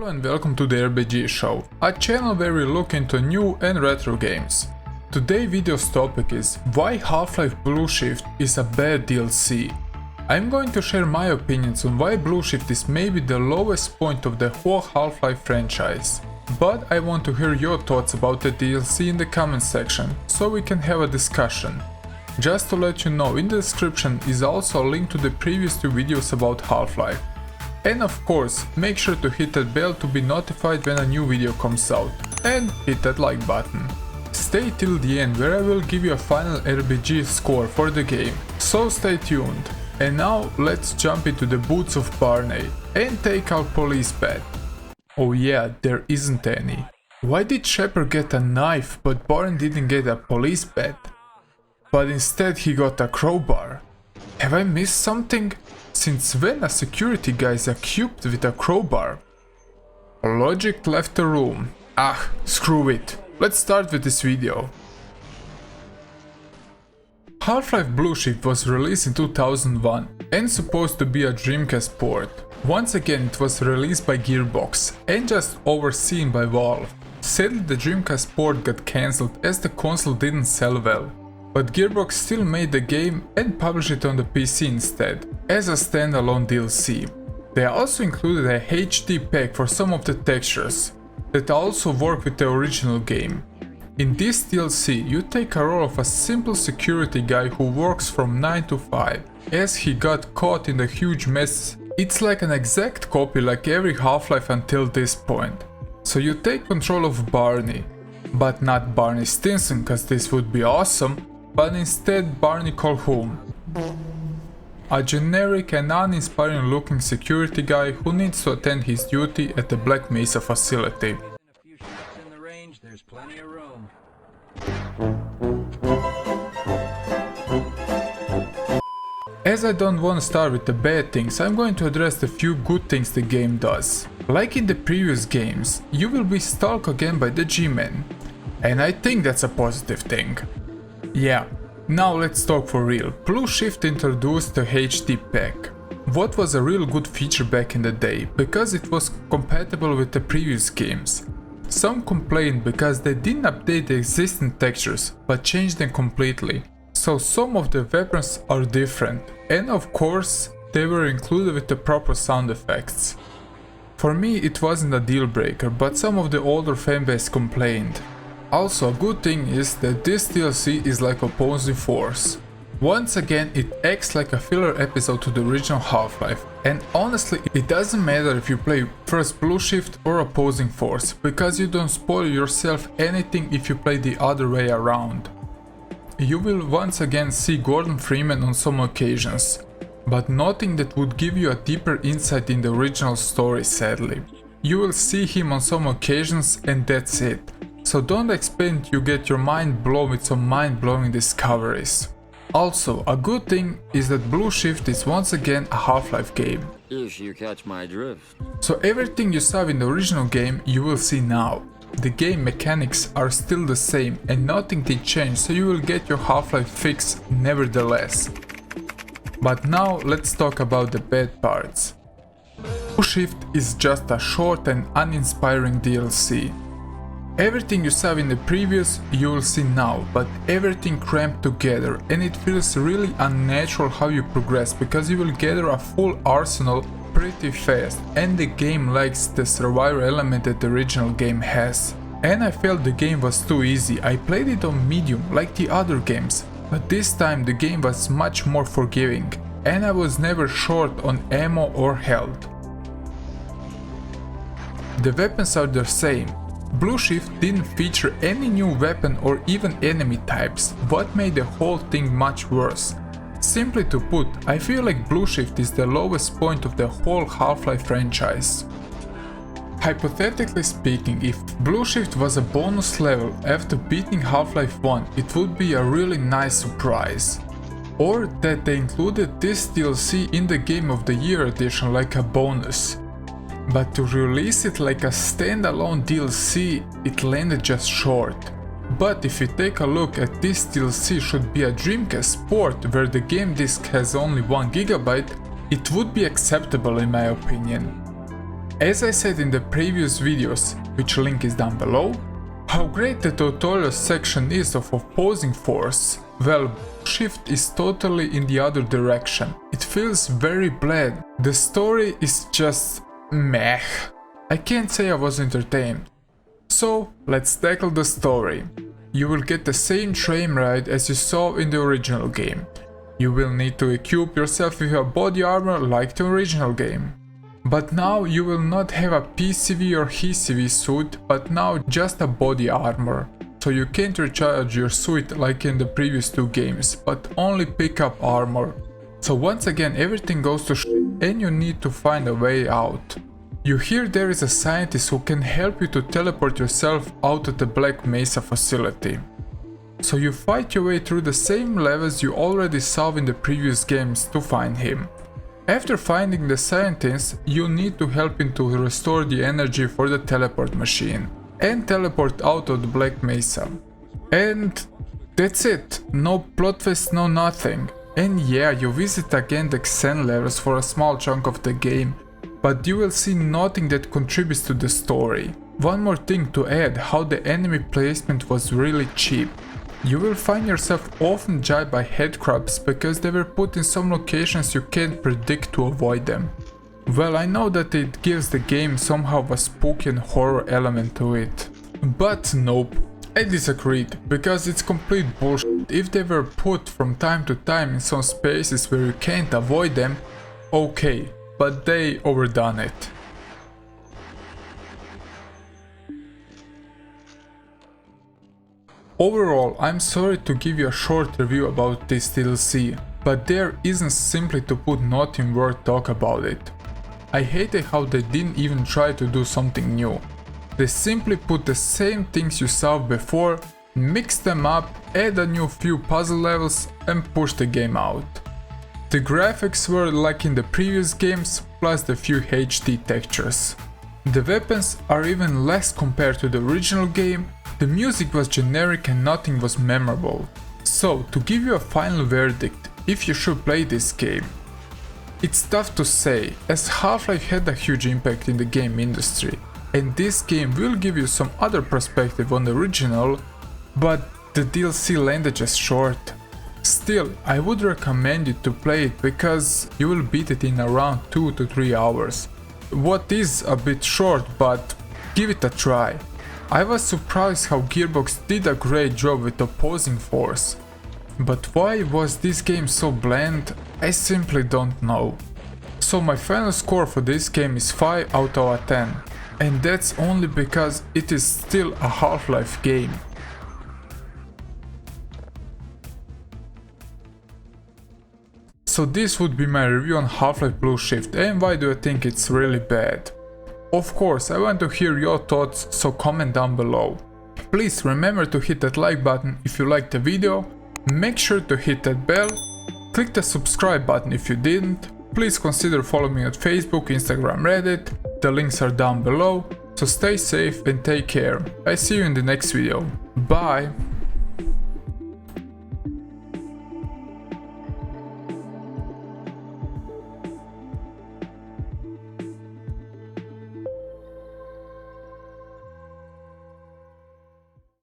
Hello and welcome to the RBG show, a channel where we look into new and retro games. Today's video's topic is why Half-Life Blueshift is a bad DLC. I'm going to share my opinions on why Blueshift is maybe the lowest point of the whole Half-Life franchise. But I want to hear your thoughts about the DLC in the comment section, so we can have a discussion. Just to let you know, in the description is also a link to the previous two videos about Half-Life. And of course, make sure to hit that bell to be notified when a new video comes out, and hit that like button. Stay till the end where I will give you a final RBG score for the game, so stay tuned. And now let's jump into the boots of Barney and take our police pet. Oh yeah, there isn't any. Why did Shepard get a knife but Barney didn't get a police pet? But instead he got a crowbar. Have I missed something? Since when a security guy is equipped with a crowbar? Logic left the room. Screw it. Let's start with this video. Half-Life Blueshift was released in 2001 and supposed to be a Dreamcast port. Once again it was released by Gearbox and just overseen by Valve. Sadly the Dreamcast port got cancelled as the console didn't sell well. But Gearbox still made the game and published it on the PC instead, as a standalone DLC. They also included a HD pack for some of the textures, that also work with the original game. In this DLC you take a role of a simple security guy who works from 9 to 5, as he got caught in a huge mess. It's like an exact copy like every Half-Life until this point. So you take control of Barney, but not Barney Stinson, cause this would be awesome, but instead Barney Calhoun, a generic and uninspiring looking security guy who needs to attend his duty at the Black Mesa facility. As I don't want to start with the bad things, I'm going to address the few good things the game does. Like in the previous games, you will be stalked again by the G-Men, and I think that's a positive thing. Yeah, now let's talk for real. Blueshift introduced the HD pack. What was a real good feature back in the day, because it was compatible with the previous games. Some complained because they didn't update the existing textures, but changed them completely. So some of the weapons are different, and of course, they were included with the proper sound effects. For me it wasn't a deal breaker, but some of the older fanbase complained. Also, a good thing is that this DLC is like Opposing Force. Once again, it acts like a filler episode to the original Half-Life, and honestly, it doesn't matter if you play first Blueshift or Opposing Force, because you don't spoil yourself anything if you play the other way around. You will once again see Gordon Freeman on some occasions, but nothing that would give you a deeper insight in the original story, sadly. You will see him on some occasions and that's it. So don't expect you get your mind blown with some mind-blowing discoveries. Also, a good thing is that Blueshift is once again a Half-Life game. If you catch my drift. So everything you saw in the original game you will see now. The game mechanics are still the same and nothing did change, so you will get your Half-Life fix nevertheless. But now let's talk about the bad parts. Blueshift is just a short and uninspiring DLC. Everything you saw in the previous you will see now, but everything cramped together, and it feels really unnatural how you progress, because you will gather a full arsenal pretty fast, and the game lacks the survival element that the original game has. And I felt the game was too easy. I played it on medium like the other games, but this time the game was much more forgiving, and I was never short on ammo or health. The weapons are the same. Blueshift didn't feature any new weapon or even enemy types, what made the whole thing much worse. Simply to put, I feel like Blueshift is the lowest point of the whole Half-Life franchise. Hypothetically speaking, if Blueshift was a bonus level after beating Half-Life 1, it would be a really nice surprise. Or that they included this DLC in the Game of the Year edition like a bonus. But to release it like a standalone DLC, it landed just short. But if you take a look at this DLC should be a Dreamcast port where the game disc has only 1 GB, it would be acceptable in my opinion. As I said in the previous videos, which link is down below, how great the tutorial section is of opposing force. Well, Shift is totally in the other direction. It feels very bland. The story is just meh. I can't say I was entertained. So let's tackle the story. You will get the same train ride as you saw in the original game. You will need to equip yourself with a body armor like the original game. But now you will not have a PCV or HCV suit, but now just a body armor. So you can't recharge your suit like in the previous two games, but only pick up armor. So once again everything goes to shit and you need to find a way out. You hear there is a scientist who can help you to teleport yourself out of the Black Mesa facility. So you fight your way through the same levels you already saw in the previous games to find him. After finding the scientist, you need to help him to restore the energy for the teleport machine and teleport out of the Black Mesa. And that's it, no plot twist, no nothing. And yeah, you visit again the Xen levels for a small chunk of the game, but you will see nothing that contributes to the story. One more thing to add, how the enemy placement was really cheap. You will find yourself often judged by headcrabs because they were put in some locations you can't predict to avoid them. Well, I know that it gives the game somehow a spooky and horror element to it. But nope, I disagreed, because it's complete bullshit. If they were put from time to time in some spaces where you can't avoid them, okay, but they overdone it. Overall, I'm sorry to give you a short review about this DLC, but there isn't simply to put nothing worth talk about it. I hated how they didn't even try to do something new. They simply put the same things you saw before, mix them up, add a new few puzzle levels and push the game out. The graphics were like in the previous games, plus the few HD textures. The weapons are even less compared to the original game. The music was generic and nothing was memorable. So, to give you a final verdict, if you should play this game. It's tough to say, as Half-Life had a huge impact in the game industry, and this game will give you some other perspective on the original, but the DLC landed just short. Still, I would recommend you to play it because you will beat it in around 2 to 3 hours. What is a bit short, but give it a try. I was surprised how Gearbox did a great job with opposing force. But why was this game so bland? I simply don't know. So my final score for this game is 5 out of 10. And that's only because it is still a Half-Life game. So this would be my review on Half-Life Blueshift, and why do I think it's really bad. Of course, I want to hear your thoughts, so comment down below. Please remember to hit that like button if you liked the video, make sure to hit that bell, click the subscribe button if you didn't, please consider following me on Facebook, Instagram, Reddit, the links are down below, so stay safe and take care. I see you in the next video. Bye!